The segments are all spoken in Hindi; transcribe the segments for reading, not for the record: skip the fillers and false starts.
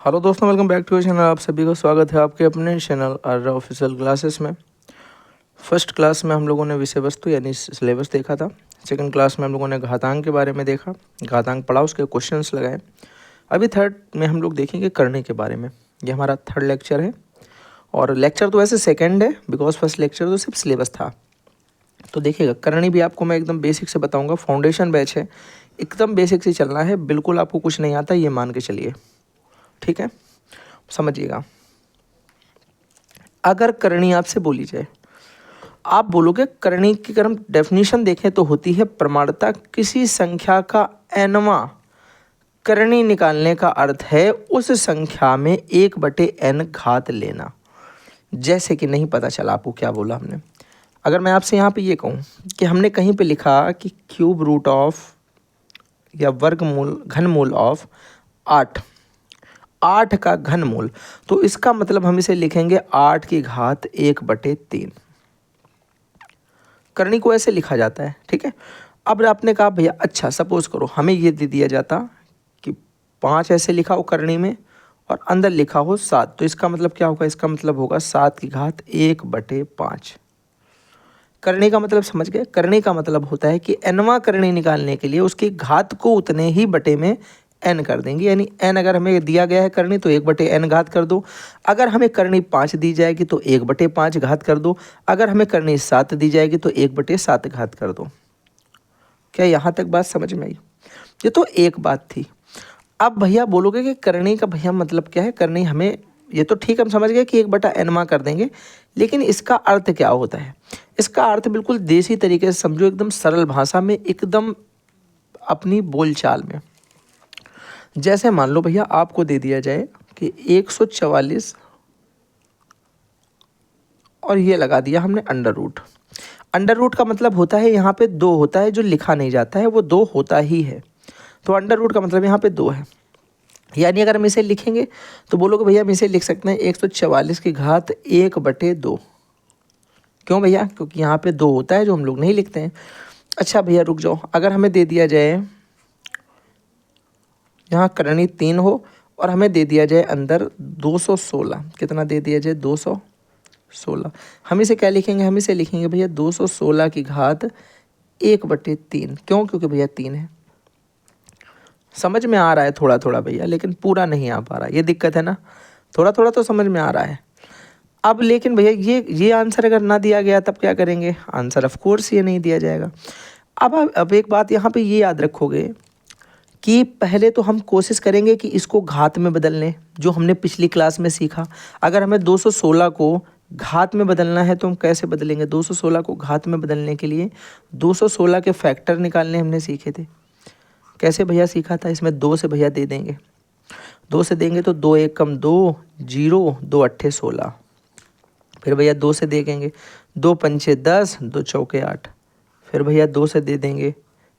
हेलो दोस्तों, वेलकम बैक टू चैनल। आप सभी का स्वागत है आपके अपने चैनल आर्या ऑफिशियल क्लासेस में। फर्स्ट क्लास में हम लोगों ने विषय वस्तु यानी सिलेबस देखा था। सेकंड क्लास में हम लोगों ने घातांक के बारे में देखा, घातांक पढ़ा, उसके क्वेश्चंस लगाए। अभी थर्ड में हम लोग देखेंगे करने के बारे में। ये हमारा थर्ड लेक्चर है और लेक्चर तो वैसे सेकेंड है, बिकॉज फर्स्ट लेक्चर तो सिर्फ सिलेबस था। तो देखिएगा, करनी भी आपको मैं एकदम बेसिक से बताऊँगा। फाउंडेशन बैच है, एकदम बेसिक से चलना है, बिल्कुल आपको कुछ नहीं आता ये मान के चलिए, ठीक है। समझिएगा, अगर करणी आपसे बोली जाए, आप बोलोगे करणी की अगर हम डेफिनेशन देखें तो होती है प्रमाणता किसी संख्या का एनवा करणी निकालने का अर्थ है उस संख्या में 1/n घात लेना। जैसे कि नहीं पता चला आपको क्या बोला हमने। अगर मैं आपसे यहाँ पे ये कहूँ कि हमने कहीं पे लिखा कि क्यूब रूट ऑफ या वर्गमूल घनमूल ऑफ 8 का घनमूल, तो इसका मतलब हम इसे लिखेंगे 8 की घात 1/3। करनी को ऐसे लिखा जाता है, ठीक है। अब आपने कहा भैया अच्छा सपोज करो हमें ये दे दिया जाता कि 5 ऐसे लिखा हो करनी में और अंदर लिखा हो 7, तो इसका मतलब क्या होगा? इसका मतलब होगा 7 की घात 1/5। करने का मतलब समझ गए? करने का मतलब होता है कि एनवा करनी निकालने के लिए उसकी घात को उतने ही बटे में एन कर देंगे। यानी एन अगर हमें दिया गया है करनी तो 1/n घात कर दो। अगर हमें करनी 5 दी जाएगी तो 1/5 घात कर दो। अगर हमें करनी 7 दी जाएगी तो 1/7 घात कर दो। क्या यहाँ तक बात समझ में आई? ये तो एक बात थी। अब भैया बोलोगे कि करनी का भैया मतलब क्या है? करनी हमें, ये तो ठीक हम समझ गए कि 1/n कर देंगे, लेकिन इसका अर्थ क्या होता है? इसका अर्थ बिल्कुल देसी तरीके से समझो, एकदम सरल भाषा में, एकदम अपनी बोलचाल में। जैसे मान लो भैया आपको दे दिया जाए कि 144 और ये लगा दिया हमने अंडर रूट। अंडर रूट का मतलब होता है यहाँ पे 2 होता है, जो लिखा नहीं जाता है वो 2 होता ही है। तो अंडर रूट का मतलब यहाँ पे 2 है। यानी अगर हम इसे लिखेंगे तो बोलोगे भैया हम इसे लिख सकते हैं 144 की घात 1/2। क्यों भैया? क्योंकि यहाँ पे 2 होता है जो हम लोग नहीं लिखते हैं। अच्छा भैया रुक जाओ, अगर हमें दे दिया जाए यहाँ करणी 3 हो और हमें दे दिया जाए अंदर 216, कितना दे दिया जाए? 216। हम इसे क्या लिखेंगे? हम इसे लिखेंगे भैया 216 की घात 1/3। क्यों? क्योंकि भैया 3 है। समझ में आ रहा है थोड़ा थोड़ा भैया, लेकिन पूरा नहीं आ पा रहा, ये दिक्कत है ना। थोड़ा थोड़ा तो समझ में आ रहा है। अब लेकिन भैया ये आंसर अगर ना दिया गया तब क्या करेंगे? आंसर ऑफ कोर्स ये नहीं दिया जाएगा। अब एक बात यहाँ पे ये याद रखोगे कि पहले तो हम कोशिश करेंगे कि इसको घात में बदल लें, जो हमने पिछली क्लास में सीखा। अगर हमें 216 को घात में बदलना है तो हम कैसे बदलेंगे? 216 को घात में बदलने के लिए 216 के फैक्टर निकालने हमने सीखे थे। कैसे भैया सीखा था? इसमें 2 से भैया दे देंगे, 2 से देंगे तो 2 1 कम 2 0, 2 अट्ठे 16। फिर भैया 2 से देंगे, 2 पंचे 10, 2 चौके 8। फिर भैया 2 से दे देंगे,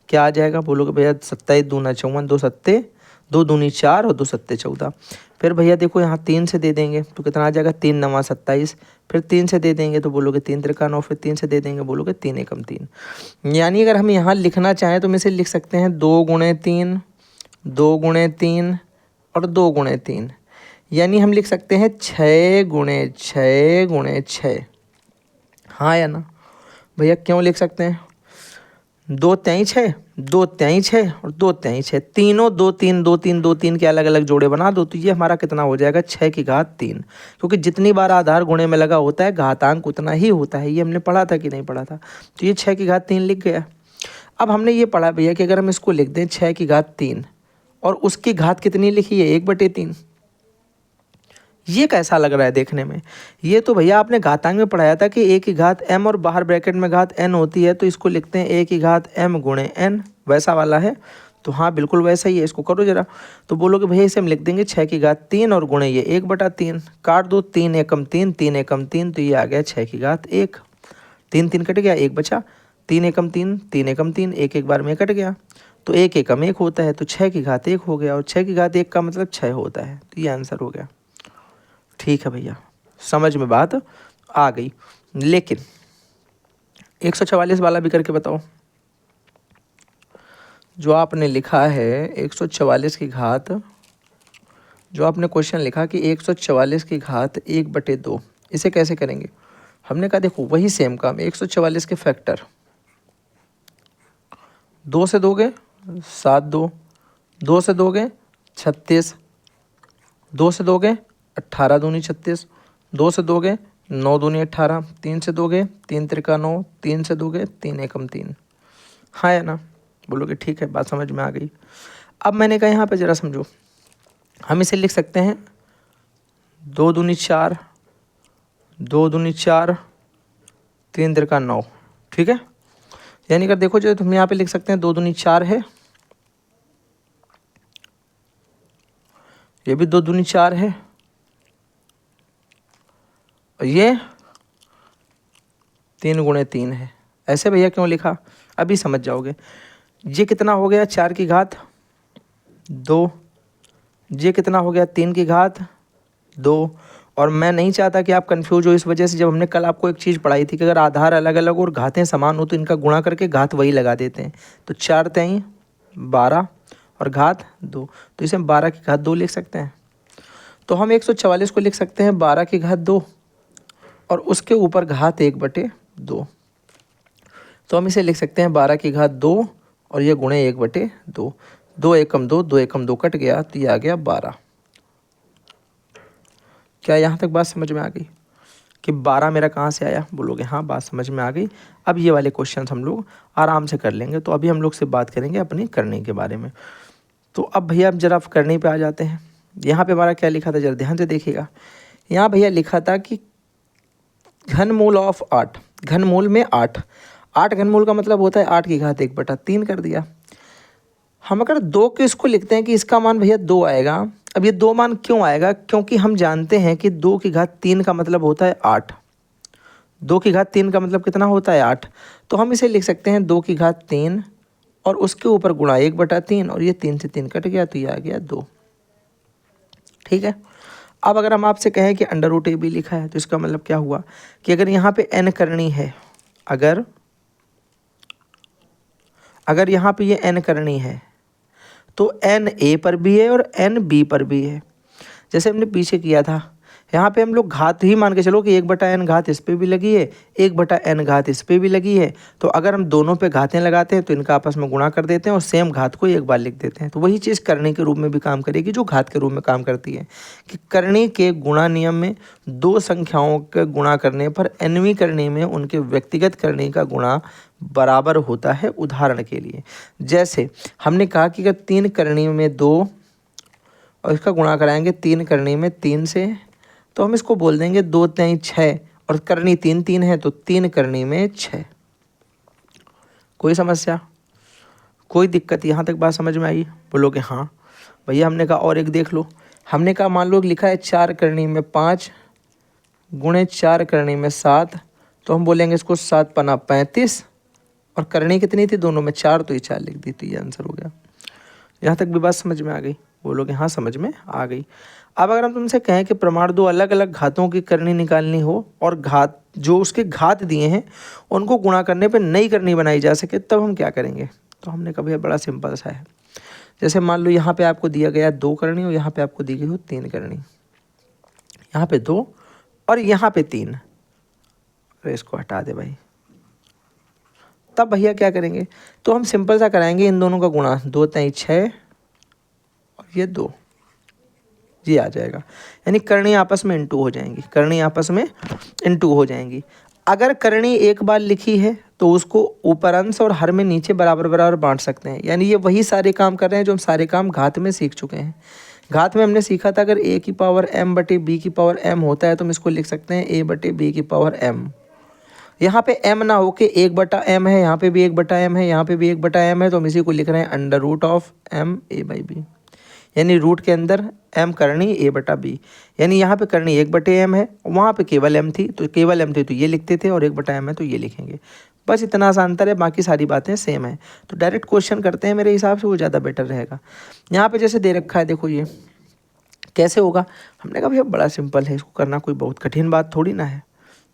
क्या आ जाएगा? बोलोगे भैया 27 दूना 54, 2 सत्ते 2 दूनी 4 और 2 सत्ते 14। फिर भैया देखो यहाँ 3 से दे देंगे तो कितना आ जाएगा? 3 नवा 27। फिर 3 से दे देंगे तो बोलोगे 3 त्रिका 9। फिर 3 से दे देंगे, बोलोगे 3 एकम 3। यानी अगर हम यहाँ लिखना चाहें तो हम इसे लिख सकते हैं 2 गुणे 3, 2 गुणे 3 और 2 गुणे 3। यानी हम लिख सकते हैं 6 गुणे 6 गुणे 6। हाँ या ना भैया? क्यों लिख सकते हैं? 2 तेईं 6, 2 तेईं 6 और 2 तेईं 6, तीनों 2 3 2 3 2 3 के अलग अलग जोड़े बना दो तो ये हमारा कितना हो जाएगा? 6 की घात 3। क्योंकि जितनी बार आधार गुणे में लगा होता है घातांक उतना ही होता है। ये हमने पढ़ा था कि नहीं पढ़ा था? तो ये 6 की घात 3 लिख गया। अब हमने ये पढ़ा भैया कि अगर हम इसको लिख दें 6 की घात 3 और उसकी घात कितनी लिखी है? 1/3। ये कैसा लग रहा है देखने में? ये तो भैया आपने घातांक में पढ़ाया था कि 1 की घात m और बाहर ब्रैकेट में घात n होती है, तो इसको लिखते हैं 1 की घात m गुणे n, वैसा वाला है। तो हाँ बिल्कुल वैसा ही है, इसको करो जरा। तो बोलोगे भैया इसे हम लिख देंगे 6 की घात 3 और गुणे ये 1/3। काट दो, 3 एकम 3, 3 एकम 3, तो ये आ गया 6 की घात 1। 3 3 कट गया, 1 बचा। 3 एकम 3, 3 एकम 3, एक एक बार में कट गया। तो 1 एकम 1 होता है, तो 6 की घात 1 हो गया, और 6 की घात 1 का मतलब 6 होता है। तो ये आंसर हो गया। ठीक है भैया, समझ में बात आ गई। लेकिन 144 वाला भी करके बताओ। जो आपने लिखा है 144 की घात जो आपने क्वेश्चन लिखा कि 144 की घात 1/2, इसे कैसे करेंगे। हमने कहा देखो वही सेम काम, 144 के फैक्टर 2 से दोगे 7, 2 से दोगे 36, 2 से दोगे 18 दूनी 36, 2 से दोगे 9 दूनी 18, 3 से दोगे 3 त्रिका 9, 3 से दोगे 3 एकम 3। हाँ या ना, बोलोगे ठीक है, बात समझ में आ गई। अब मैंने कहा यहाँ पे ज़रा समझो, हम इसे लिख सकते हैं 2 दूनी 4, 2 दूनी 4, 3 त्रिका 9, ठीक है। यानी कि देखो जो हम यहाँ पे लिख सकते हैं 2 दूनी 4 है, ये भी 2 दूनी 4 है, और ये 3 गुणे 3 है। ऐसे भैया क्यों लिखा, अभी समझ जाओगे। ये कितना हो गया 4 की घात 2, ये कितना हो गया 3 की घात 2। और मैं नहीं चाहता कि आप कंफ्यूज हो, इस वजह से जब हमने कल आपको एक चीज़ पढ़ाई थी कि अगर आधार अलग अलग और घातें समान हो तो इनका गुणा करके घात वही लगा देते हैं। तो 4 तेई 12 और घात 2, तो इसे हम 12 की घात 2 लिख सकते हैं। तो हम 144 को लिख सकते हैं 12 की घात 2 और उसके ऊपर घात 1/2। तो हम इसे लिख सकते हैं 12 की घात 2 और ये गुणे 1/2। 2 एकम 2, 2 एकम 2 कट गया, तो ये आ गया 12। क्या यहाँ तक बात समझ में आ गई कि 12 मेरा कहाँ से आया, बोलोगे हाँ बात समझ में आ गई। अब ये वाले क्वेश्चन हम लोग आराम से कर लेंगे। तो अभी हम लोग से बात करेंगे अपनी करनी के बारे में। तो अब भैया अब जरा करनी पे आ जाते हैं। यहाँ पे हमारा क्या लिखा था, जरा ध्यान से देखिएगा। यहाँ भैया लिखा था कि घनमूल ऑफ 8, घनमूल में 8 घनमूल का मतलब होता है 8 की घात 1/3 कर दिया। हम अगर 2 के इसको लिखते हैं कि इसका मान भैया 2 आएगा। अब ये 2 मान क्यों आएगा, क्योंकि हम जानते हैं कि 2 की घात 3 का मतलब होता है 8। 2 की घात 3 का मतलब कितना होता है 8। तो हम इसे लिख सकते हैं 2 की घात 3 और उसके ऊपर गुणा 1/3, और ये 3 से 3 कट गया, तो ये आ गया 2। ठीक है। अब अगर हम आपसे कहें कि अंडर रूट ए बी लिखा है, तो इसका मतलब क्या हुआ कि अगर यहाँ पे n करनी है, अगर यहाँ पे ये n करनी है तो n a पर भी है और n b पर भी है। जैसे हमने पीछे किया था, यहाँ पे हम लोग घात ही मान के चलो कि 1/n घात इस पे भी लगी है, 1/n घात इस पे भी लगी है। तो अगर हम दोनों पे घातें लगाते हैं तो इनका आपस में गुणा कर देते हैं और सेम घात को एक बार लिख देते हैं। तो वही चीज़ करनी के रूप में भी काम करेगी जो घात के रूप में काम करती है कि करनी के गुणा नियम में 2 संख्याओं के गुणा करने पर nवीं करनी में उनके व्यक्तिगत करनी का गुणा बराबर होता है। उदाहरण के लिए जैसे हमने कहा कि अगर 3 करनी में 2 और इसका गुणा कराएंगे 3 करनी में 3 से, तो हम इसको बोल देंगे 2 तेई 6 और करनी 3 3 है तो 3 करनी में 6। कोई समस्या, कोई दिक्कत, यहाँ तक बात समझ में आई, बोलोगे हाँ भैया। हमने कहा और एक देख लो, हमने कहा मान लो लिखा है 4 करनी में 5 गुणे 4 करनी में 7, तो हम बोलेंगे इसको 7 पन्ना 35 और करनी कितनी थी दोनों में 4, तो ये 4 लिख दी, तो ये आंसर हो गया। यहाँ तक भी बात समझ में आ गई, बोलोगे हाँ समझ में आ गई। अब अगर हम तुमसे कहें कि प्रमाण 2 अलग अलग घातों की करनी निकालनी हो और घात जो उसके घात दिए हैं उनको गुणा करने पे नई करनी बनाई जा सके, तब हम क्या करेंगे। तो हमने कहा भैया बड़ा सिंपल सा है। जैसे मान लो यहाँ पे आपको दिया गया 2 करनी और यहाँ पे आपको दी गई हो 3 करनी, यहाँ पे 2 और यहाँ पे 3, अरे इसको हटा दे भाई। तब भैया क्या करेंगे, तो हम सिंपल सा कराएंगे इन दोनों का गुणा, 2 तेई 6 और ये 2, ये आ जाएगा। यानी करनी आपस में इनटू हो जाएंगी, करनी आपस में इनटू हो जाएंगी। अगर करनी एक बार लिखी है तो उसको ऊपर अंश और हर में नीचे बराबर बराबर बांट सकते हैं। यानी ये वही सारे काम कर रहे हैं जो हम सारे काम घात में सीख चुके हैं। घात में हमने सीखा था अगर a की पावर m बटे b की पावर m होता है तो हम इसको लिख सकते हैं a बटे b की पावर m। यहाँ पे m ना होके 1/m है, यहाँ पे भी 1/m है, यहाँ पे भी 1/m है, तो हम इसी को लिख रहे हैं under root of m a/b। यानी रूट के अंदर m करनी a/b, यानी यहाँ पे करनी 1/m है, वहाँ पे केवल m थी, तो केवल m थी तो ये लिखते थे और 1/m है तो ये लिखेंगे। बस इतना सा अंतर है, बाकी सारी बातें सेम है। तो डायरेक्ट क्वेश्चन करते हैं, मेरे हिसाब से वो ज़्यादा बेटर रहेगा। यहाँ पे जैसे दे रखा है, देखो ये कैसे होगा। हमने कहा भैया बड़ा सिंपल है, इसको करना कोई बहुत कठिन बात थोड़ी ना है,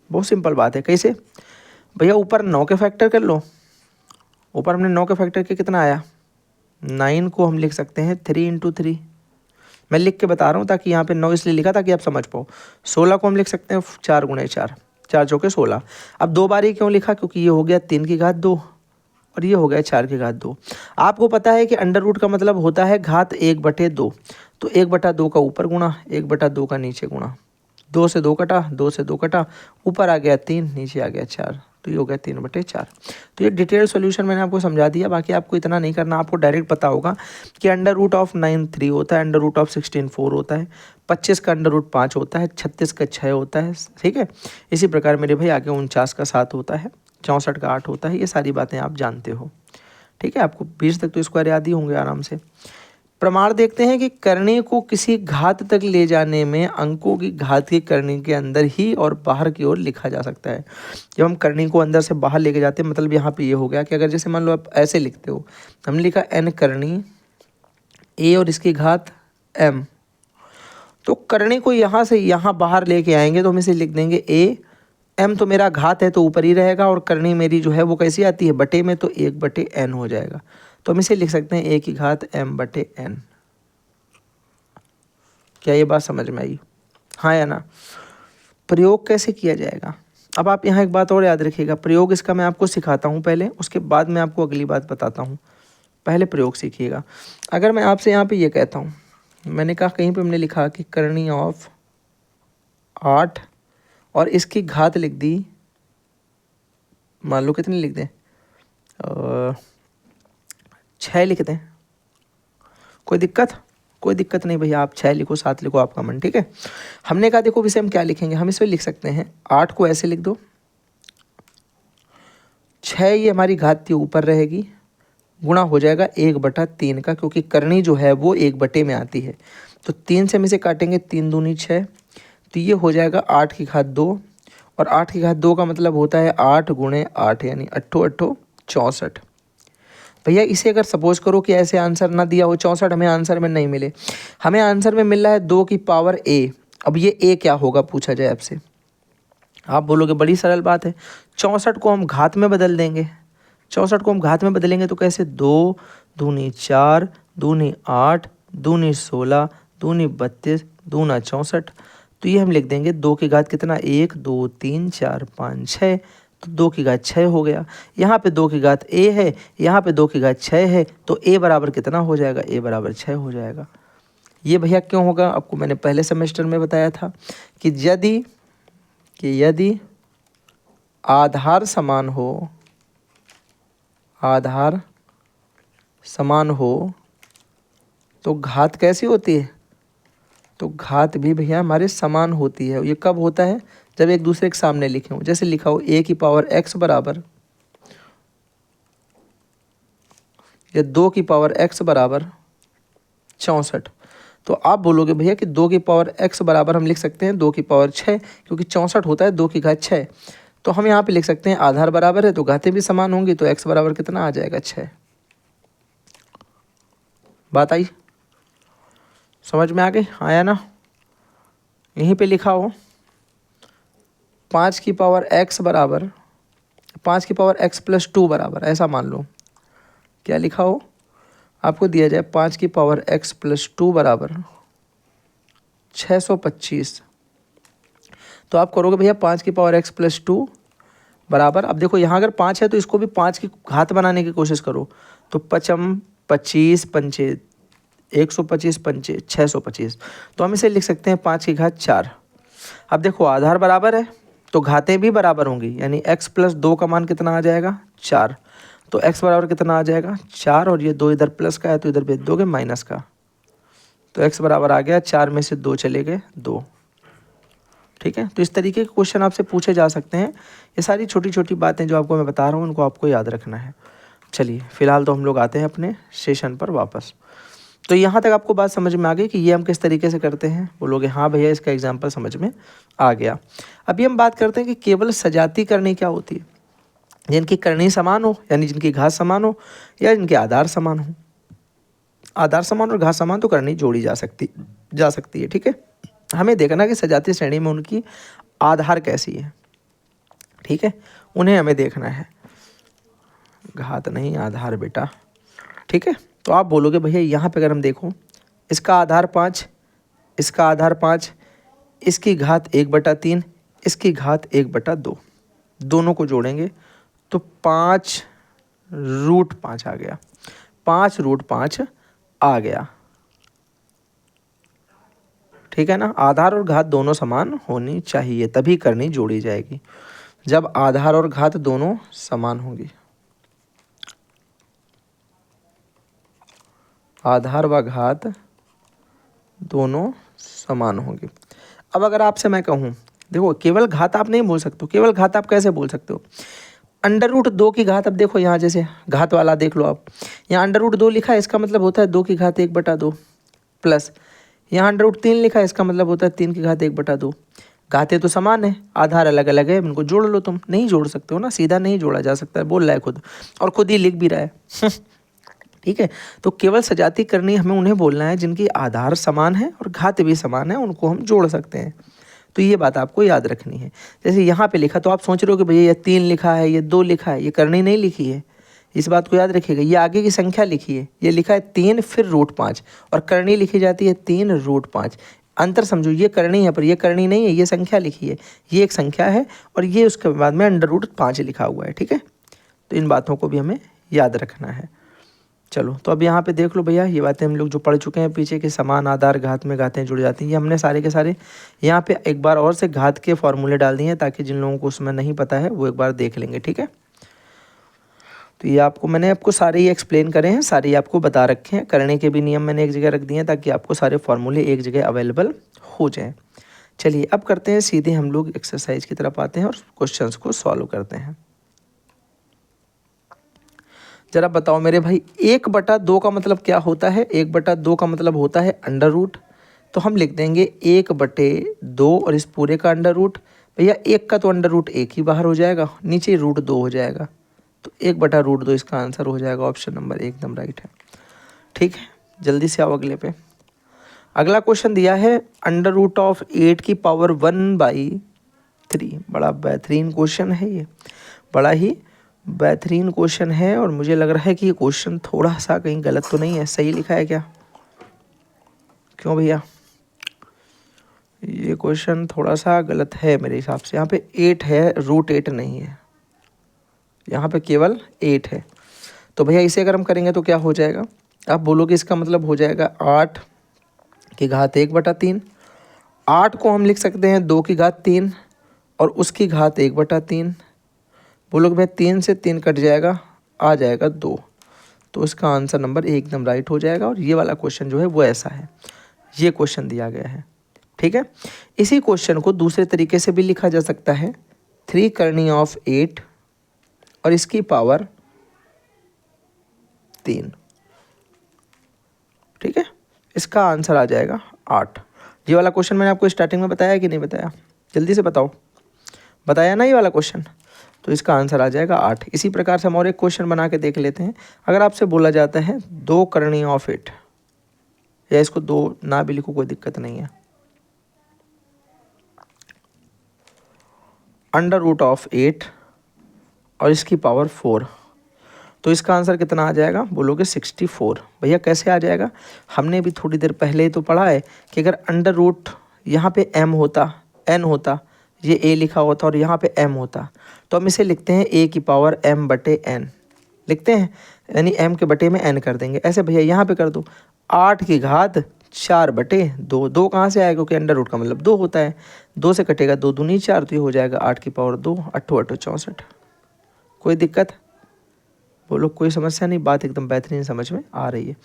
बहुत सिंपल बात है। कैसे भैया, ऊपर 9 के फैक्टर कर लो। ऊपर हमने 9 के फैक्टर के कितना आया 9 को हम लिख सकते हैं 3 × 3, मैं लिख के बता रहा हूँ ताकि यहाँ पे 9 इसलिए लिखा ताकि आप समझ पाओ। 16 को हम लिख सकते हैं 4 गुणे 4, 4 चौके 16। अब 2 बार ही क्यों लिखा, क्योंकि ये हो गया 3 की घात 2 और ये हो गया 4 की घात 2। आपको पता है कि अंडर रूट का मतलब होता है घात 1/2, तो 1/2 का ऊपर गुणा 1/2 का नीचे गुणा, 2 से 2 कटा, 2 से 2 कटा, ऊपर आ गया 3, नीचे आ गया 4, तो ये हो गया 3/4। तो ये डिटेल सॉल्यूशन मैंने आपको समझा दिया। बाकी आपको इतना नहीं करना, आपको डायरेक्ट पता होगा कि अंडर रूट ऑफ 9 3 होता है, अंडर रूट ऑफ 16 4 होता है, 25 का अंडर रूट 5 होता है, 36 का 6 होता है, ठीक है। इसी प्रकार मेरे भाई आगे 49 का 7 होता है, 64 का 8 होता है। ये सारी बातें आप जानते हो, ठीक है। आपको 20 तक तो स्क्वायर याद ही होंगे आराम से। प्रमाण देखते हैं कि करनी को किसी घात तक ले जाने में अंकों की घात की करनी के अंदर ही और बाहर की ओर लिखा जा सकता है। जब हम करनी को अंदर से बाहर लेके जाते हैं, मतलब यहाँ पे ये हो गया कि अगर जैसे मान लो आप ऐसे लिखते हो, हमने लिखा n करनी a और इसकी घात m, तो करनी को यहाँ से यहाँ बाहर लेके आएंगे तो हम इसे लिख देंगे a, m तो मेरा घात है तो ऊपर ही रहेगा, और करनी मेरी जो है वो कैसी आती है बटे में, तो 1/n हो जाएगा। तो हम इसे लिख सकते हैं a की घात m/n। क्या ये बात समझ में आई? हाँ या ना? प्रयोग कैसे किया जाएगा? अब आप यहाँ एक बात और याद रखिएगा, प्रयोग इसका मैं आपको सिखाता हूँ पहले, उसके बाद मैं आपको अगली बात बताता हूँ। पहले प्रयोग सीखिएगा। अगर मैं आपसे यहाँ पे ये कहता हूँ, मैंने कहा कहीं पे हमने लिखा कि करनी ऑफ 8 और इसकी घात लिख दी, मान लो कितनी लिख दें, 6 लिख दें, कोई दिक्कत? कोई दिक्कत नहीं भैया, आप 6 लिखो 7 लिखो, आपका मन, ठीक है। हमने कहा देखो इसे हम क्या लिखेंगे, हम इसे लिख सकते हैं 8 को ऐसे लिख दो, 6 ये हमारी घात के ऊपर रहेगी, गुणा हो जाएगा 1/3 का, क्योंकि करनी जो है वो 1 में आती है, तो 3 से हम इसे काटेंगे, 3 दूनी 6, तो ये हो जाएगा 8 की घात 2, और 8 की घात 2 का मतलब होता है 8 गुणे 8 यानी 8 8 64। भैया इसे अगर सपोज करो कि ऐसे आंसर ना दिया हो 64, हमें आंसर में नहीं मिले, हमें आंसर में मिल रहा है 2 की पावर a। अब ये a क्या होगा पूछा जाए आपसे, आप बोलोगे बड़ी सरल बात है, 64 को हम घात में बदल देंगे। 64 को हम घात में बदलेंगे तो कैसे, 2 दूनी 4 दूनी 8 दूनी 16 दूनी 32 दूना 64, तो ये हम लिख देंगे 2 की घात कितना, 1 2 3 4 5 6, तो 2 की घात 6 हो गया। यहाँ पे 2 की घात a है, यहाँ पे 2 की घात 6 है, तो a बराबर कितना हो जाएगा, a बराबर 6 हो जाएगा। ये भैया क्यों होगा, आपको मैंने पहले सेमेस्टर में बताया था कि यदि आधार समान हो, आधार समान हो तो घात कैसी होती है, तो घात भी भैया हमारे समान होती है। ये कब होता है, जब एक दूसरे के सामने लिखे हो, जैसे लिखा हो a की पावर x बराबर या 2 की पावर x बराबर 64, तो आप बोलोगे भैया कि 2 की पावर x बराबर हम लिख सकते हैं 2 की पावर 6, क्योंकि 64 होता है 2 की घात 6, तो हम यहाँ पे लिख सकते हैं आधार बराबर है तो घातें भी समान होंगी, तो x बराबर कितना आ जाएगा 6। बात आई, समझ में आ गई? आया ना? यहीं पे लिखा हो 5 की पावर x बराबर 5 की पावर x प्लस 2 बराबर, ऐसा मान लो, क्या लिखा हो, आपको दिया जाए 5 की पावर x प्लस 2 बराबर 625, तो आप करोगे भैया 5 की पावर x प्लस 2 बराबर, अब देखो यहाँ अगर 5 है तो इसको भी 5 की घात बनाने की कोशिश करो, तो 5 25 पंचे 125 पंचे 625, तो हम इसे लिख सकते हैं 5 की घात 4। अब देखो आधार बराबर है तो घातें भी बराबर होंगी, यानी x प्लस 2 का मान कितना आ जाएगा 4, तो x बराबर कितना आ जाएगा 4, और ये 2 इधर प्लस का है तो इधर भेज दोगे माइनस का, तो x बराबर आ गया 4 में से 2 चले गए 2, ठीक है। तो इस तरीके के क्वेश्चन आपसे पूछे जा सकते हैं। ये सारी छोटी छोटी बातें जो आपको मैं बता रहा हूँ उनको आपको याद रखना है। चलिए फिलहाल तो हम लोग आते हैं अपने सेशन पर वापस। तो यहाँ तक आपको बात समझ में आ गई कि ये हम किस तरीके से करते हैं, बोलोगे हाँ भैया इसका एग्जाम्पल समझ में आ गया। अभी हम बात करते हैं कि केवल सजाती करनी क्या होती है, जिनकी करनी समान हो यानी जिनकी घात समान हो, या जिनके आधार समान हो। आधार समान और घात समान तो करनी जोड़ी जा सकती है, ठीक है। हमें देखना कि सजाती श्रेणी में उनकी आधार कैसी है, ठीक है, उन्हें हमें देखना है, घात नहीं आधार बेटा, ठीक है। तो आप बोलोगे भैया यहाँ पे अगर हम देखो इसका आधार 5 इसका आधार 5, इसकी घात 1/3, इसकी घात 1/2, दोनों को जोड़ेंगे तो 5√5 आ गया, 5√5 आ गया। ठीक है ना। आधार और घात दोनों समान होनी चाहिए, तभी करनी जोड़ी जाएगी, जब आधार और घात दोनों समान होंगी। आधार व घात दोनों समान होंगी। अब अगर आपसे मैं कहूँ, देखो केवल घात आप नहीं बोल सकते हो। केवल घात आप कैसे बोल सकते हो? √2 की घात, अब देखो यहाँ जैसे घात वाला देख लो आप, यहाँ √2 लिखा है, इसका मतलब होता है 2 की घात 1/2, प्लस यहाँ √3 लिखा है, इसका मतलब होता है 3 की घात 1/2। घातें तो समान है, आधार अलग अलग है, इनको जोड़ लो। तुम नहीं जोड़ सकते हो ना, सीधा नहीं जोड़ा जा सकता है, बोल रहा है खुद, और खुद ही लिख भी रहा है। ठीक है, तो केवल सजाती करनी हमें उन्हें बोलना है जिनकी आधार समान है और घात भी समान है, उनको हम जोड़ सकते हैं। तो ये बात आपको याद रखनी है। जैसे यहाँ पे लिखा तो आप सोच रहे हो कि भैया ये 3 लिखा है, ये 2 लिखा है, ये करनी नहीं लिखी है। इस बात को याद रखिएगा, ये आगे की संख्या लिखी है, ये लिखा है 3 फिर √5, और करनी लिखी जाती है 3√5। अंतर समझो, ये करनी है पर ये करनी नहीं है, ये संख्या लिखी है, ये एक संख्या है, और ये उसके बाद में √5 लिखा हुआ है। ठीक है, तो इन बातों को भी हमें याद रखना है। चलो, तो अब यहाँ पे देख लो भैया, ये बातें हम लोग जो पढ़ चुके हैं पीछे के समान आधार घात में घातें जुड़ जाती हैं, ये हमने सारे के सारे यहाँ पे एक बार और से घात के फॉर्मूले डाल दिए हैं, ताकि जिन लोगों को उसमें नहीं पता है वो एक बार देख लेंगे। ठीक है, तो ये मैंने आपको सारे ही एक्सप्लेन करे हैं, सारे ही आपको बता रखे हैं। करने के भी नियम मैंने एक जगह रख दिए हैं, ताकि आपको सारे फॉर्मूले एक जगह अवेलेबल हो जाएँ। चलिए, अब करते हैं सीधे हम लोग एक्सरसाइज की तरफ आते हैं और क्वेश्चंस को सॉल्व करते हैं। जरा बताओ मेरे भाई, 1/2 का मतलब क्या होता है? 1/2 का मतलब होता है √। तो हम लिख देंगे 1/2 और इस पूरे का √। भैया 1 का तो √1 ही बाहर हो जाएगा, नीचे √2 हो जाएगा, तो 1/√2 इसका आंसर हो जाएगा। ऑप्शन नंबर एकदम राइट है। ठीक है, जल्दी से आओ अगले पे। अगला क्वेश्चन दिया है √8 बड़ा बेहतरीन क्वेश्चन है ये, बड़ा ही बेहतरीन क्वेश्चन है, और मुझे लग रहा है कि ये क्वेश्चन थोड़ा सा कहीं गलत तो नहीं है, सही लिखा है क्या? क्यों भैया, ये क्वेश्चन थोड़ा सा गलत है मेरे हिसाब से। यहाँ पे 8 है, √8 नहीं है, यहाँ पे केवल 8 है। तो भैया इसे अगर हम करेंगे तो क्या हो जाएगा? आप बोलोगे इसका मतलब हो जाएगा 8 की घात 1/3। 8 को हम लिख सकते हैं 2 की घात 3 और उसकी घात 1/3। बोलोगे भाई 3 से 3 कट जाएगा, आ जाएगा 2, तो इसका आंसर नंबर एकदम राइट हो जाएगा। और ये वाला क्वेश्चन जो है वो ऐसा है, ये क्वेश्चन दिया गया है। ठीक है, इसी क्वेश्चन को दूसरे तरीके से भी लिखा जा सकता है, 3 करनी ऑफ 8 और इसकी पावर 3। ठीक है, इसका आंसर आ जाएगा 8। ये वाला क्वेश्चन मैंने आपको स्टार्टिंग में बताया कि नहीं बताया? जल्दी से बताओ, बताया ना ये वाला क्वेश्चन? तो इसका आंसर आ जाएगा 8। इसी प्रकार से हम और एक क्वेश्चन बना के देख लेते हैं। अगर आपसे बोला जाता है 2 करनी ऑफ 8, या इसको 2 ना भी लिखो कोई दिक्कत नहीं है, √8 और इसकी पावर 4, तो इसका आंसर कितना आ जाएगा? बोलोगे 64। भैया कैसे आ जाएगा? हमने भी थोड़ी देर पहले ही तो पढ़ा है कि अगर √ यहाँ पे m होता, n होता, ये a लिखा होता और यहाँ पे m होता, तो हम इसे लिखते हैं a की पावर m/n लिखते हैं, यानी m के बटे में n कर देंगे। ऐसे भैया यहाँ पे कर दो 8 की घात 4/2। 2 कहाँ से आएगा? क्योंकि √ का मतलब 2 होता है, 2 से कटेगा 2 दूनी 4, तो ये हो जाएगा 8 की पावर 2, 8 8 64। कोई दिक्कत? बोलो कोई समस्या नहीं? बात एकदम बेहतरीन समझ में आ रही है।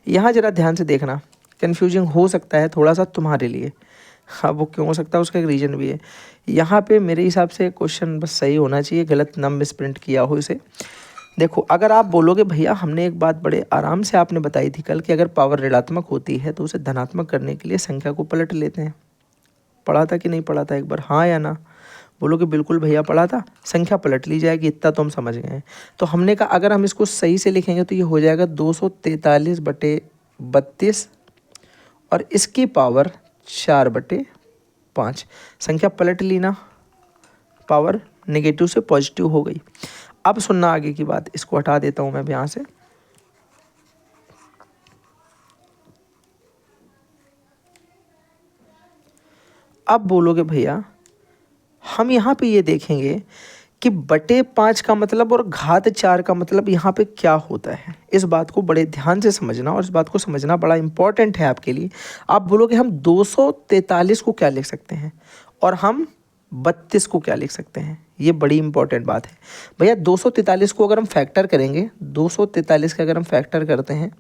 यहाँ ज़रा ध्यान से देखना, कन्फ्यूजिंग हो सकता है थोड़ा सा तुम्हारे लिए। हाँ, वो क्यों हो सकता है उसका एक रीज़न भी है। यहाँ पे मेरे हिसाब से क्वेश्चन बस सही होना चाहिए, गलत ना मिसप्रिंट किया हो इसे। देखो, अगर आप बोलोगे भैया हमने एक बात बड़े आराम से आपने बताई थी कल कि अगर पावर ऋणात्मक होती है तो उसे धनात्मक करने के लिए संख्या को पलट लेते हैं। पढ़ा था कि नहीं पढ़ा था? एक बार हाँ या ना बोलोगे। बिल्कुल भैया पढ़ा था, संख्या पलट ली जाएगी, इतना तो हम समझ गए हैं। तो हमने कहा अगर हम इसको सही से लिखेंगे तो ये हो जाएगा 243/32 और इसकी पावर 4/5। संख्या पलट ली ना, पावर नेगेटिव से पॉजिटिव हो गई। अब सुनना आगे की बात, इसको हटा देता हूँ मैं यहाँ से। अब बोलोगे भैया हम यहाँ पे ये देखेंगे कि बटे 5 का मतलब और घात 4 का मतलब यहाँ पे क्या होता है। इस बात को बड़े ध्यान से समझना और इस बात को समझना बड़ा इंपॉर्टेंट है आपके लिए। आप बोलोगे हम 243 को क्या लिख सकते हैं और हम 32 को क्या लिख सकते हैं। ये बड़ी इंपॉर्टेंट बात है भैया। 243 को अगर हम फैक्टर करेंगे, 243 का अगर हम फैक्टर करते हैं,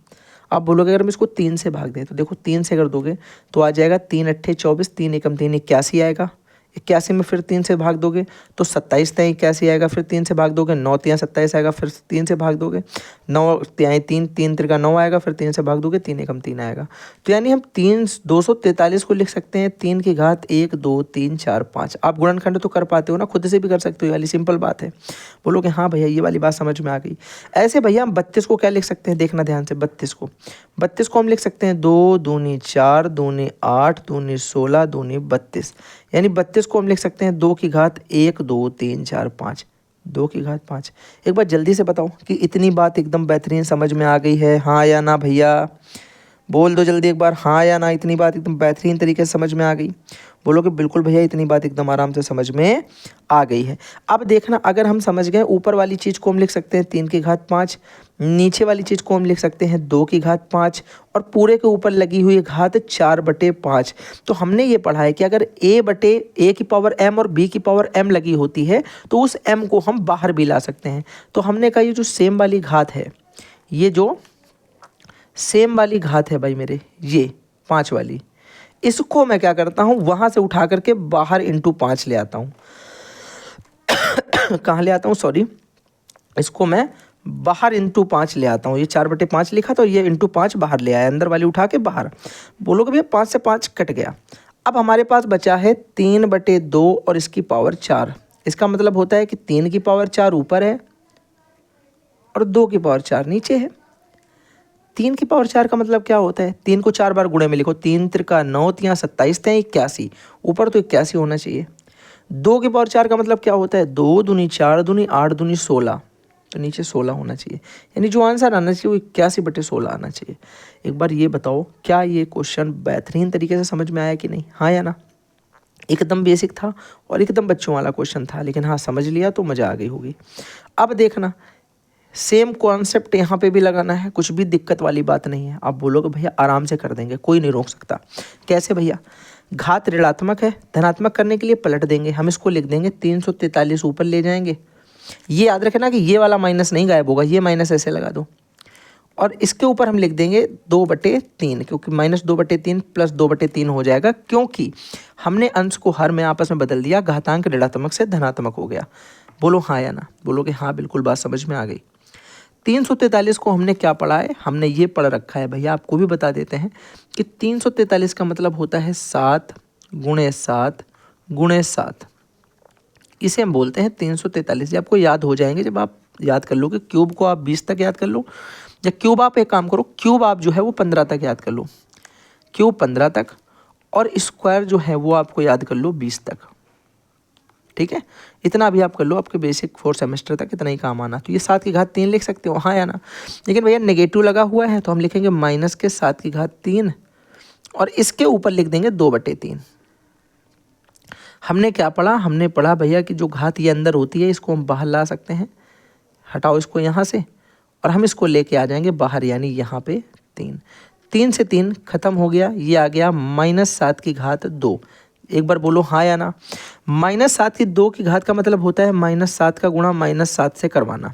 आप बोलोगे अगर हम इसको 3 से भाग दें तो देखो 3 से अगर दोगे तो आ जाएगा 3 अट्ठे 24, 3 एकम 3 81 आएगा। 81 में फिर 3 से भाग दोगे तो 27 तिहाई 81 आएगा। फिर 3 से भाग दोगे 9 तिहाई 27 आएगा। फिर 3 से भाग दोगे 9 तिहाई 3, 3 त्रिका 9 आएगा। फिर 3 से भाग दोगे 3 एकम 3 आएगा। तो यानी हम 243 को लिख सकते हैं 3 की घात 1 2 3 4 5। आप गुणनखंड तो कर पाते हो ना, खुद से भी कर सकते हो, ये वाली सिंपल बात है। बोलोगे हाँ भैया ये वाली बात समझ में आ गई। ऐसे भैया हम 32 को क्या लिख सकते हैं, देखना ध्यान से। 32 को हम लिख सकते हैं 2 दूनी 4 दूनी 8 दूनी 16 दूनी 32। यानी 32 को हम लिख सकते हैं 2 की घात 1 2 3 4 5, 2 की घात 5। एक बार जल्दी से बताओ कि इतनी बात एकदम बेहतरीन समझ में आ गई है, हाँ या ना भैया? बोल दो जल्दी एक बार हाँ या ना। इतनी बात एकदम बेहतरीन तरीके से समझ में आ गई? बोलोगे बिल्कुल भैया इतनी बात एकदम आराम से समझ में आ गई है। अब देखना अगर हम समझ गए, ऊपर वाली चीज़ को हम लिख सकते हैं 3 की घात 5, नीचे वाली चीज़ को हम लिख सकते हैं 2 की घात 5 और पूरे के ऊपर लगी हुई घात 4/5। तो हमने ये पढ़ा है कि अगर a की पावर m और b की पावर m लगी होती है तो उस m को हम बाहर भी ला सकते हैं। तो हमने कहा ये जो सेम वाली घात है, ये जो सेम वाली घात है भाई मेरे, ये 5 वाली, इसको मैं क्या करता हूँ वहाँ से उठा करके बाहर इंटू 5 ले आता हूँ। कहाँ ले आता हूँ, सॉरी, इसको मैं बाहर इंटू 5 ले आता हूँ। ये 4/5 लिखा तो ये इंटू 5 बाहर ले आया, अंदर वाली उठा के बाहर। बोलोगे भैया 5 से 5 कट गया। अब हमारे पास बचा है 3/2 और इसकी पावर 4। इसका मतलब होता है कि 3 की पावर 4 ऊपर है और 2 की पावर 4 नीचे है। 3 की पावर 4 का मतलब क्या होता है, 3 को 4 बार गुणे में लिखो, 3 त्रिका 9 तिहाई 27 तिहाई 81, ऊपर तो 81 होना चाहिए। 2 की पावर 4 का मतलब क्या होता है, 2 दूनी 4 दूनी 8 दूनी 16, तो नीचे 16 होना चाहिए। यानी जो आंसर आना चाहिए वो 81/16 आना चाहिए। एक बार ये बताओ क्या ये क्वेश्चन बेहतरीन तरीके से समझ में आया कि नहीं, हाँ या ना? एकदम बेसिक था और एकदम बच्चों वाला क्वेश्चन था, लेकिन हाँ समझ लिया तो मज़ा आ गई होगी। अब देखना सेम कॉन्सेप्ट यहाँ पे भी लगाना है, कुछ भी दिक्कत वाली बात नहीं है। आप बोलोगे भैया आराम से कर देंगे, कोई नहीं रोक सकता। कैसे भैया, घात ऋणात्मक है, धनात्मक करने के लिए पलट देंगे। हम इसको लिख देंगे 343 ऊपर ले जाएंगे। ये याद रखना कि ये वाला माइनस नहीं गायब होगा, ये माइनस ऐसे लगा दो और इसके ऊपर हम लिख देंगे 2/3, क्योंकि -2/3 प्लस 2/3 हो जाएगा, क्योंकि हमने अंश को हर में आपस में बदल दिया, घातांक ऋणात्मक से धनात्मक हो गया। बोलो हाँ या ना? बोलोगे हाँ बिल्कुल बात समझ में आ गई। 343 को हमने क्या पढ़ा है, हमने ये पढ़ रखा है भैया, आपको भी बता देते हैं कि 343 का मतलब होता है 7 × 7 × 7। इसे हम बोलते हैं 343। ये आपको याद हो जाएंगे जब आप याद कर लोगे। क्यूब को आप 20 तक याद कर लो, या क्यूब आप एक काम करो, क्यूब आप जो है वो 15 तक याद कर लो, क्यूब 15 तक, और स्क्वायर जो है वो आपको याद कर लो 20 तक। ठीक है, इतना भी आप कर लो, आपके बेसिक 4 सेमेस्टर तक इतना ही काम आना। तो ये 7 की घात 3 लिख सकते हो, हाँ या ना? लेकिन भैया नेगेटिव लगा हुआ है तो हम लिखेंगे माइनस के 7 की घात 3 और इसके ऊपर लिख देंगे 2/3। हमने क्या पढ़ा, हमने पढ़ा भैया कि जो घात ये अंदर होती है इसको हम बाहर ला सकते हैं। हटाओ इसको यहाँ से और हम इसको लेके आ जाएंगे बाहर, यानी यहाँ पे 3 से 3 खत्म हो गया, ये आ गया -7 की घात 2। एक बार बोलो हाँ या ना? -7 की 2 की घात का मतलब होता है -7 का गुणा -7 से करवाना।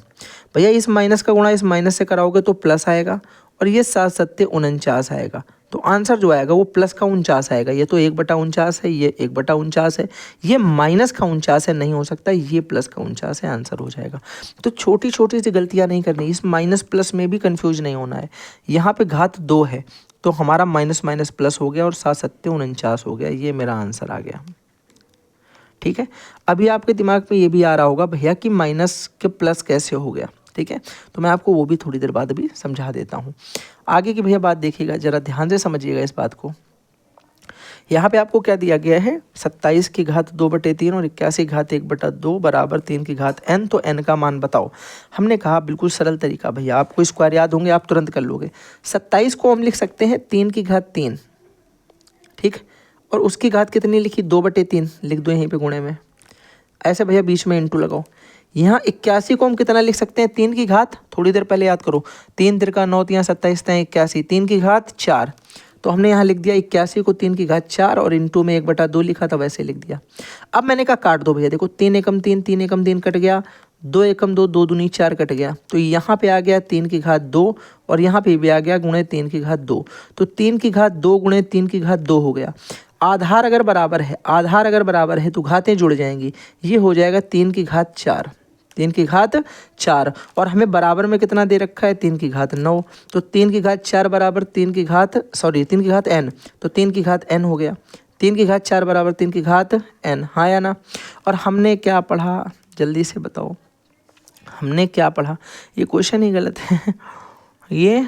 भैया इस माइनस का गुणा इस माइनस से कराओगे तो प्लस आएगा और ये 7 7 49 आएगा। तो आंसर जो आएगा वो प्लस का 49 आएगा। ये तो 1/49 है, ये 1/49 है, ये माइनस का 49 है, नहीं हो सकता, ये प्लस का 49 है, आंसर हो जाएगा। तो छोटी छोटी सी गलतियाँ नहीं करनी, इस माइनस प्लस में भी कंफ्यूज नहीं होना है। यहाँ पे घात 2 है तो हमारा माइनस माइनस प्लस हो गया और 7 7 49 हो गया, ये मेरा आंसर आ गया। ठीक है, अभी आपके दिमाग में ये भी आ रहा होगा भैया कि माइनस के प्लस कैसे हो गया। ठीक है, तो मैं आपको वो भी थोड़ी देर बाद भी समझा देता हूँ। आगे की भैया बात देखिएगा, ज़रा ध्यान से समझिएगा इस बात को। यहाँ पे आपको क्या दिया गया है, 27 की घात 2/3 और 81 घात 1/2 बराबर 3 की घात n। तो n का मान बताओ। हमने कहा बिल्कुल सरल तरीका भैया, आपको स्क्वायर याद होंगे, आप तुरंत कर लोगे। 27 को हम लिख सकते हैं 3 की घात 3, ठीक, और उसकी घात कितनी लिखी, 2/3 लिख दो यहीं पे गुणे में। ऐसे भैया बीच में इंटू लगाओ। यहाँ 81 को हम कितना लिख सकते हैं, 3 की घात, थोड़ी देर पहले याद करो, 3 तिरका 9 तिया 27 तिया 81, 3 की घात 4। तो हमने यहाँ लिख दिया 81 को 3 की घात 4 और इंटू में 1/2 लिखा था, वैसे लिख दिया। अब मैंने कहा काट दो भैया, देखो 3 एकम 3, 3 एकम 3 कट गया, 2 एकम 2, 2 दूनी 4 कट गया। तो यहाँ पे आ गया 3 की घात 2 और यहाँ पे भी आ गया गुणे 3 की घात 2। तो 3 की घात 2 गुणे 3 की घात 2 हो गया। आधार अगर बराबर है, आधार अगर बराबर है तो घातें जुड़ जाएंगी, ये हो जाएगा 3 की घात 4, 3 की घात 4। और हमें बराबर में कितना दे रखा है, 3 की घात 9। तो 3 की घात 4 बराबर 3 की घात 3 की घात n, तो 3 की घात n हो गया। 3 की घात 4 बराबर 3 की घात n, हाँ या ना। और हमने क्या पढ़ा, जल्दी से बताओ, हमने क्या पढ़ा, ये क्वेश्चन ही गलत है ये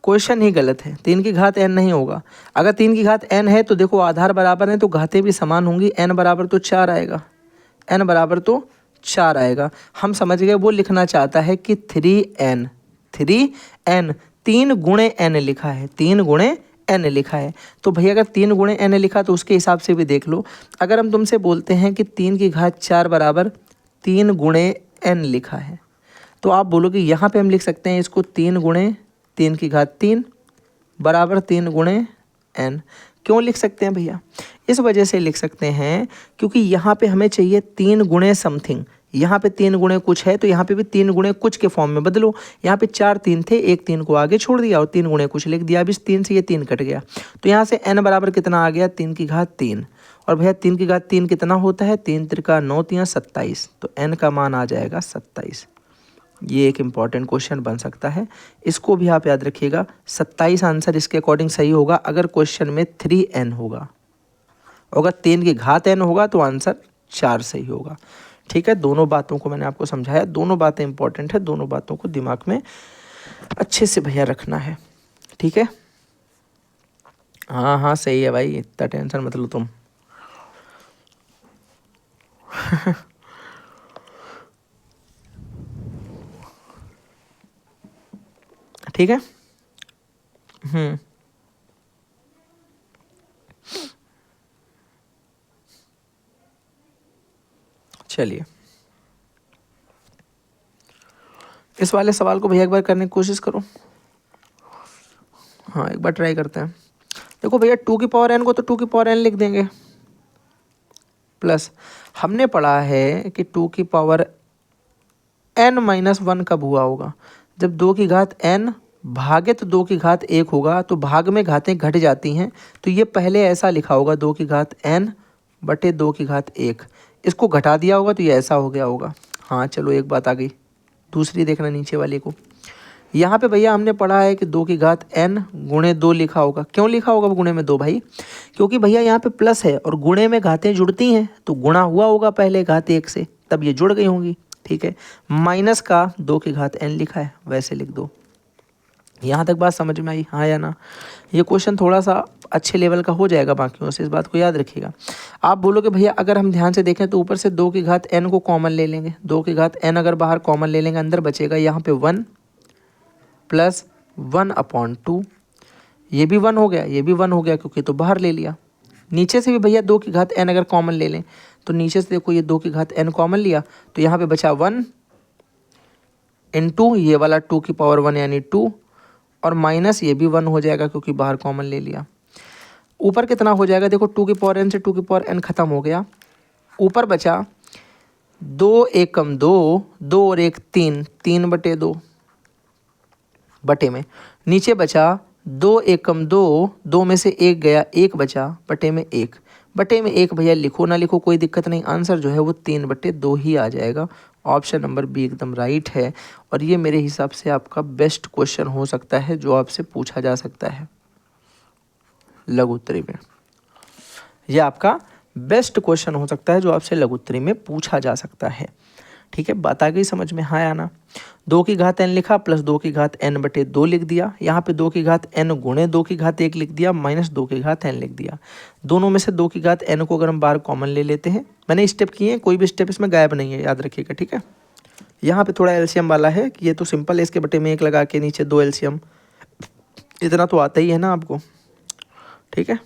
क्वेश्चन ही गलत है। 3 की घात n नहीं होगा। अगर 3 की घात n है तो देखो आधार बराबर है तो घातें भी समान होंगी, n बराबर तो 4 आएगा, n बराबर तो 4 आएगा। हम समझ गए, वो लिखना चाहता है कि 3n 3 गुणे n लिखा है, 3 गुणे n लिखा है। तो भैया अगर 3 गुणे n लिखा तो उसके हिसाब से भी देख लो। अगर हम तुमसे बोलते हैं कि 3 की घात 4 बराबर 3 गुणे n लिखा है, तो आप बोलोगे यहाँ पे हम लिख सकते हैं इसको 3 गुणे 3 की घात 3 बराबर 3 गुणे n। क्यों लिख सकते हैं भैया, इस वजह से लिख सकते हैं क्योंकि यहाँ पे हमें चाहिए 3 गुणे समथिंग, यहाँ पे 3 गुणे कुछ है तो यहाँ पे भी 3 गुणे कुछ के फॉर्म में बदलो। यहाँ पे 4 3 थे, एक 3 को आगे छोड़ दिया और 3 गुणे कुछ लिख दिया। अब इस 3 से ये 3 कट गया, तो यहाँ से n बराबर कितना आ गया, 3 की घात 3। और भैया 3 की घात 3 कितना होता है, 3 तिरका 9 तिया 27, तो n का मान आ जाएगा 27। ये एक इम्पॉर्टेंट क्वेश्चन बन सकता है, इसको भी आप याद रखिएगा। 27 आंसर इसके अकॉर्डिंग सही होगा अगर क्वेश्चन में 3n होगा, अगर 3 की घात n होगा तो आंसर 4 सही होगा। ठीक है, दोनों बातों को मैंने आपको समझाया, दोनों बातें इंपॉर्टेंट है, दोनों बातों को दिमाग में अच्छे से भैया रखना है। ठीक है, हाँ हाँ सही है भाई, इतना टेंशन मत लो तुम ठीक है। चलिए इस वाले सवाल को भैया एक बार करने की कोशिश करो। हाँ एक बार ट्राई करते हैं। देखो भैया 2 की पावर n को तो 2 की पावर n लिख देंगे, प्लस हमने पढ़ा है कि 2 की पावर n-1 कब हुआ होगा, जब 2 की घात n भागित 2 की घात 1 होगा, तो भाग में घातें घट जाती हैं, तो ये पहले ऐसा लिखा होगा 2 की घात n बटे 2 की घात 1, इसको घटा दिया होगा तो ये ऐसा हो गया होगा। हाँ चलो एक बात आ गई, दूसरी देखना नीचे वाले को। यहाँ पे भैया हमने पढ़ा है कि 2 की घात n गुणे 2 लिखा होगा। क्यों लिखा होगा गुणे में 2 भाई, क्योंकि भैया यहाँ पे प्लस है और गुणे में घातें जुड़ती हैं, तो गुणा हुआ होगा पहले घात 1 से, तब ये जुड़ गई होंगी। ठीक है, माइनस का 2 की घात n लिखा है, वैसे लिख दो। यहाँ तक बात समझ में आई, हाँ या ना। ये क्वेश्चन थोड़ा सा अच्छे लेवल का हो जाएगा बाकियों से, इस बात को याद रखिएगा। आप बोलोगे भैया अगर हम ध्यान से देखें तो ऊपर से 2 की घात n को कॉमन ले लेंगे, 2 की घात n अगर बाहर कॉमन ले लेंगे, अंदर बचेगा यहाँ पे 1 प्लस 1/2, ये भी 1 हो गया, ये भी 1 हो गया क्योंकि तो बाहर ले लिया। नीचे से भी भैया 2 की घात n अगर कॉमन ले लें तो नीचे से देखो ये 2 की घात n कॉमन लिया तो यहाँ पे बचा 1 इंटू ये वाला 2 की पावर 1 यानी 2 और माइनस ये भी 1 हो जाएगा क्योंकि बाहर कॉमन ले लिया। ऊपर कितना हो जाएगा, देखो 2 की पावर n से 2 की पावर n खत्म हो गया, ऊपर बचा 2 एकम 2, 2 और 1 3, 3/2 बटे में, नीचे बचा 2 एकम 2, 2 में से 1 गया, 1 बचा बटे में 1, बटे में 1 भैया लिखो ना लिखो कोई दिक्कत नहीं, आंसर जो है वो 3/2 ही आ जाएगा। ऑप्शन नंबर बी एकदम राइट है और ये मेरे हिसाब से आपका बेस्ट क्वेश्चन हो सकता है जो आपसे पूछा जा सकता है लघु उत्तरी में। यह आपका बेस्ट क्वेश्चन हो सकता है जो आपसे लघु उत्तरी में पूछा जा सकता है। ठीक है, बात आ गई समझ में, हाँ या ना। 2 की घात n लिखा प्लस 2 की घात n/2 लिख दिया, यहाँ पे 2 की घात n गुणे 2 की घात 1 लिख दिया, माइनस 2 की घात n लिख दिया। दोनों में से 2 की घात n को अगर हम बाहर कॉमन ले लेते हैं, मैंने स्टेप किए हैं, कोई भी स्टेप इसमें गायब नहीं है, याद रखिएगा। ठीक है, यहाँ पे थोड़ा एलसीएम वाला है कि ये तो सिंपल है, इसके बटे में 1 लगा के नीचे 2 एलसीएम, इतना तो आता ही है ना आपको, ठीक है,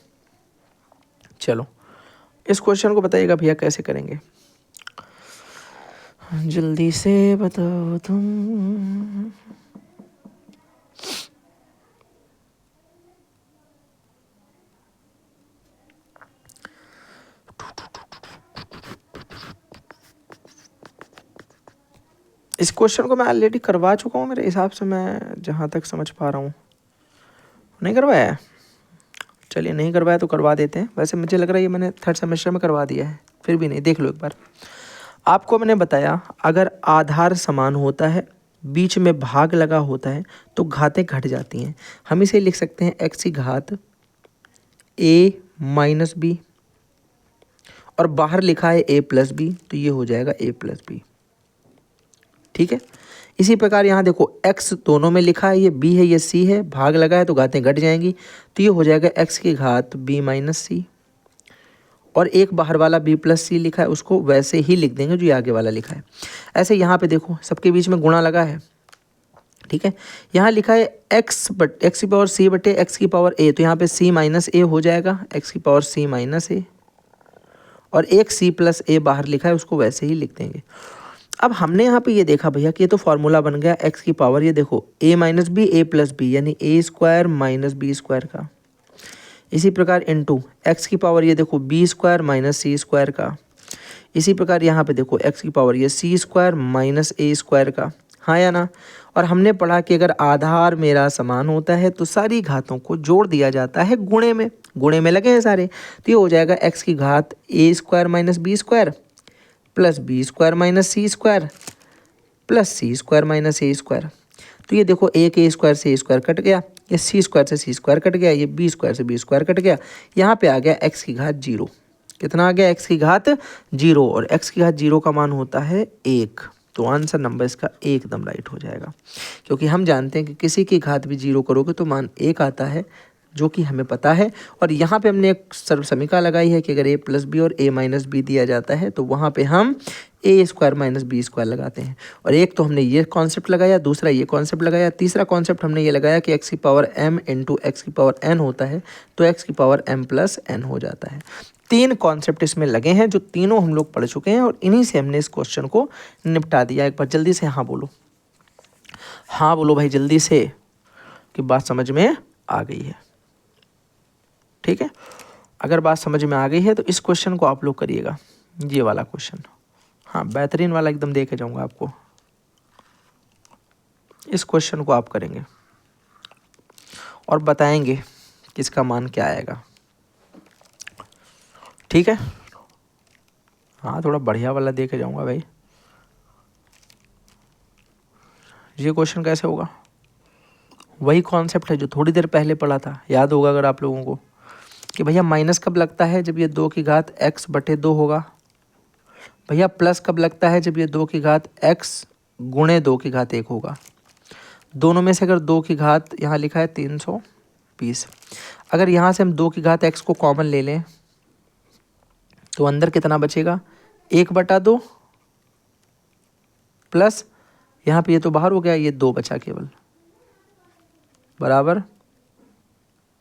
चलो इस क्वेश्चन को बताइएगा भैया कैसे करेंगे, जल्दी से बताओ तुम। इस क्वेश्चन को मैं ऑलरेडी करवा चुका हूँ मेरे हिसाब से, मैं जहाँ तक समझ पा रहा हूँ। नहीं करवाया है, चलिए नहीं करवाया तो करवा देते हैं। वैसे मुझे लग रहा है ये मैंने थर्ड सेमेस्टर में करवा दिया है, फिर भी नहीं, देख लो एक बार। आपको मैंने बताया अगर आधार समान होता है, बीच में भाग लगा होता है, तो घातें घट जाती हैं। हम इसे लिख सकते हैं x की घात a माइनस बी, और बाहर लिखा है a प्लस बी, तो ये हो जाएगा a प्लस बी। ठीक है, इसी प्रकार यहाँ देखो x दोनों में लिखा है, ये b है ये c है, भाग लगा है तो घातें घट जाएंगी, तो ये हो जाएगा x की घात b माइनस सी, और एक बाहर वाला b प्लस सी लिखा है उसको वैसे ही लिख देंगे जो ये आगे वाला लिखा है। ऐसे यहाँ पे देखो सबके बीच में गुणा लगा है, ठीक है, यहाँ लिखा है x की पावर c बटे x की पावर a, तो यहाँ पे c माइनस a हो जाएगा, x की पावर c माइनस a, और एक c प्लस a बाहर लिखा है उसको वैसे ही लिख देंगे। अब हमने यहाँ पे ये देखा भैया कि ये तो फॉर्मूला बन गया x की पावर, ये देखो a minus B a plus B, यानी a square minus B square का। इसी प्रकार इनटू x की पावर ये देखो b square minus C square का। इसी प्रकार यहाँ पे देखो x की पावर ये c square minus a square का, हाँ या ना। और हमने पढ़ा कि अगर आधार मेरा समान होता है तो सारी घातों को जोड़ दिया जाता है गुणे में, गुणे में लगे हैं सारे, तो ये हो जाएगा x की घात a square minus B square plus B square minus C square plus C square minus A square. तो ये देखो एक ए स्क्वायर से ए स्क्वायर कट गया, ये सी स्क्वायर से सी स्क्वायर कट गया, ये बी स्क्वायर से बी स्क्वायर कट गया, यहाँ पे आ गया एक्स की घात 0। कितना आ गया? एक्स की घात 0, और एक्स की घात 0 का मान होता है 1। तो आंसर नंबर इसका एकदम राइट हो जाएगा, क्योंकि हम जानते हैं कि किसी की घात भी 0 करोगे तो मान 1 आता है, जो कि हमें पता है। और यहाँ पे हमने एक सर्व समीकरण लगाई है कि अगर a प्लस बी और a माइनस बी दिया जाता है तो वहाँ पे हम a square minus B square लगाते हैं। और एक तो हमने ये कॉन्सेप्ट लगाया, दूसरा ये कॉन्सेप्ट लगाया, तीसरा कॉन्सेप्ट हमने ये लगाया कि x की पावर m इंटू एक्स की पावर n होता है, तो x की पावर m प्लस n हो जाता है। 3 कॉन्सेप्ट इसमें लगे हैं जो तीनों हम लोग पढ़ चुके हैं, और इन्हीं से हमने इस क्वेश्चन को निपटा दिया। एक बार जल्दी से हाँ बोलो, हाँ बोलो भाई जल्दी से, कि बात समझ में आ गई है। ठीक है, अगर बात समझ में आ गई है तो इस क्वेश्चन को आप लोग करिएगा, ये वाला क्वेश्चन, हाँ बेहतरीन वाला एकदम दे के जाऊँगा आपको। इस क्वेश्चन को आप करेंगे और बताएंगे कि इसका मान क्या आएगा। ठीक है, हाँ थोड़ा बढ़िया वाला दे के जाऊँगा भाई। ये क्वेश्चन कैसे होगा? वही कॉन्सेप्ट है जो थोड़ी देर पहले पढ़ा था, याद होगा अगर आप लोगों को, कि भैया माइनस कब लगता है? जब ये 2 की घात x बटे 2 होगा। भैया प्लस कब लगता है? जब ये 2 की घात x गुणे 2 की घात 1 होगा। दोनों में से अगर 2 की घात यहाँ लिखा है 320, अगर यहाँ से हम 2 की घात x को कॉमन ले लें तो अंदर कितना बचेगा? 1/2 प्लस यहाँ पे ये तो बाहर हो गया, ये 2 बचा केवल, बराबर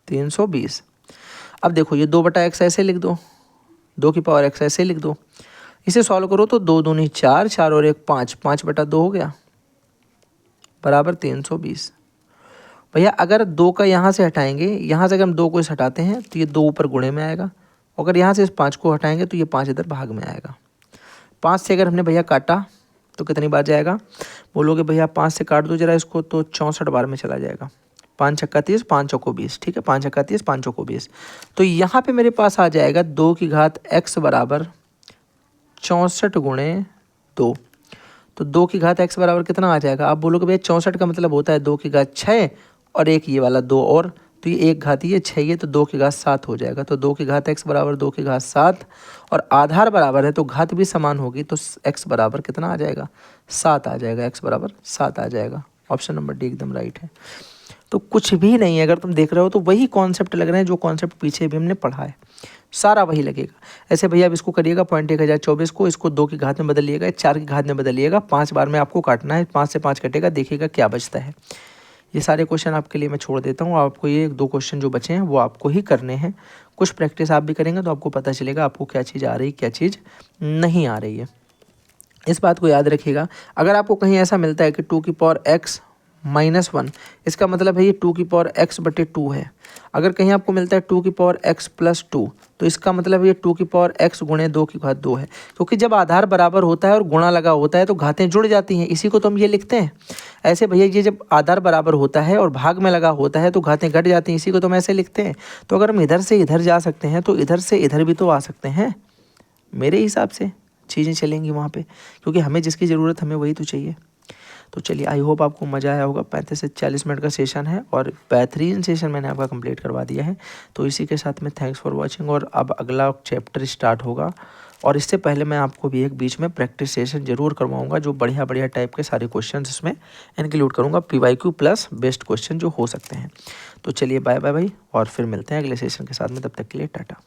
320। अब देखो ये 2/x ऐसे लिख दो, 2 की पावर x ऐसे लिख दो, इसे सॉल्व करो तो 2 दूनी 4, 4 और 1 5, 5/2 हो गया, बराबर 320। भैया अगर 2 का यहाँ से हटाएंगे, यहाँ से अगर हम 2 को इस हटाते हैं तो ये 2 ऊपर गुणे में आएगा, अगर यहाँ से इस 5 को हटाएंगे तो ये 5 इधर भाग में आएगा। 5 से अगर हमने भैया काटा तो कितनी बार जाएगा? बोलोगे भैया 5 से काट दो जरा इसको, तो 64 बार में चला जाएगा। 5 छक्का 30, 5 चौको 20, ठीक है, 5 छक्का 30, 5 चौको 20। तो यहाँ पे मेरे पास आ जाएगा 2 की घात x बराबर 64 गुणे 2। तो 2 की घात x बराबर कितना आ जाएगा? आप बोलोगे भैया 64 का मतलब होता है 2 की घात 6 और एक ये वाला 2 और, तो ये एक घात ये 6 ये, तो 2 की घात 7 हो जाएगा। तो 2 की घात x बराबर 2 की घात 7, और आधार बराबर है तो घात भी समान होगी, तो x बराबर कितना आ जाएगा? 7 आ जाएगा, x बराबर 7 आ जाएगा। ऑप्शन नंबर डी एकदम राइट है। तो कुछ भी नहीं है, अगर तुम देख रहे हो तो वही कॉन्सेप्ट लग रहे हैं जो कॉन्सेप्ट पीछे भी हमने पढ़ा है, सारा वही लगेगा। ऐसे भैया अब इसको करिएगा 0.1024 को, इसको 2 की घात में बदलिएगा, 4 की घात में बदलिएगा, 5 बार में आपको काटना है, 5 से 5 कटेगा, देखिएगा क्या बचता है। ये सारे क्वेश्चन आपके लिए मैं छोड़ देता हूँ, आपको ये 2 क्वेश्चन जो बचे हैं वो आपको ही करने हैं। कुछ प्रैक्टिस आप भी करेंगे तो आपको पता चलेगा आपको क्या चीज़ आ रही क्या चीज़ नहीं आ रही है। इस बात को याद रखिएगा, अगर आपको कहीं ऐसा मिलता है कि 2 की पावर x -1, इसका मतलब है ये 2 की पावर x बटे 2 है। अगर कहीं आपको मिलता है 2 की पावर x + 2, तो इसका मतलब ये 2 की पावर x गुणे 2 की घात 2 है। क्योंकि जब आधार बराबर होता है और गुणा लगा होता है तो घातें जुड़ जाती हैं, इसी को तो हम ये लिखते हैं। ऐसे भैया ये जब आधार बराबर होता है और भाग में लगा होता है तो घातें घट जाती हैं, इसी को तो हम ऐसे लिखते हैं। तो अगर हम इधर से इधर जा सकते हैं तो इधर से इधर भी तो आ सकते हैं, मेरे हिसाब से चीज़ें चलेंगी वहाँ पे, क्योंकि हमें जिसकी ज़रूरत हमें वही तो चाहिए। तो चलिए, आई होप आपको मज़ा आया होगा। 35 से 40 मिनट का सेशन है और बेहतरीन सेशन मैंने आपका कंप्लीट करवा दिया है। तो इसी के साथ में थैंक्स फॉर वाचिंग, और अब अगला चैप्टर स्टार्ट होगा। और इससे पहले मैं आपको भी एक बीच में प्रैक्टिस सेशन जरूर करवाऊंगा, जो बढ़िया बढ़िया टाइप के सारे क्वेश्चन इसमें इंक्लूड करूँगा, PYQ प्लस बेस्ट क्वेश्चन जो हो सकते हैं। तो चलिए, बाय बाय भाई, और फिर मिलते हैं अगले सेशन के साथ में। तब तक के लिए टाटा।